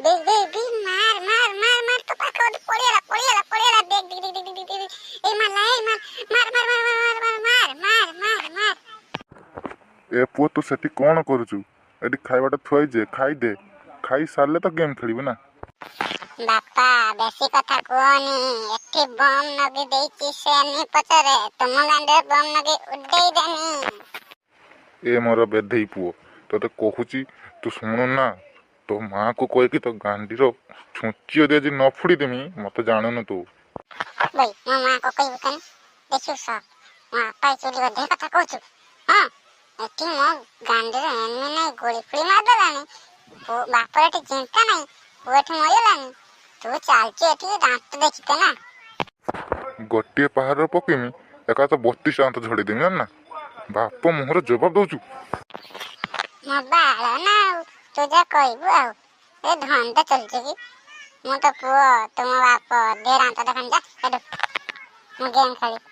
देख देख देख मार मार मार मार तो पाखा पळेला देख देख देख देख देख ए मारला ए मार मार मार मार मार मार मार मार मार ए पुओ तू सेठी कौन करुचु एटी खाइबाटा थुआई जे खाई दे खाई सारले तो गेम खेलिबे ना बापा बेसी कथा कोनी एठी बम नगी देइची से नि पचरे तुम गांडे बम नगी उड्डेई देनी ए मोर बेधई पुओ तोते कहूची तू शुणु ना तो माँ को कह कि तो गांडीर छुच्ची दे न फुड़ी देमी मत जाननु तू भाई मो मां को कहिबो कन देखियो स मां पाई चली बधे कथा कहूछु हां एठी मो गांडीर एनमे नै गोली फुड़ी मार दलानी ओ बापर एठी चिंता नै ओ एठी मयलानी तू चालची एठी दांत देखिते ना गोटे पहाड़ पकेमी एका तो 32 दांत झड़ी देमी ना बाप मुहर जवाब दउचु मो बाळ ना तू जा कहबो आ ए धंदा चलचे की मो तो पुओ तुम बाप दे दांत देखन जा एडो मो गेम खेली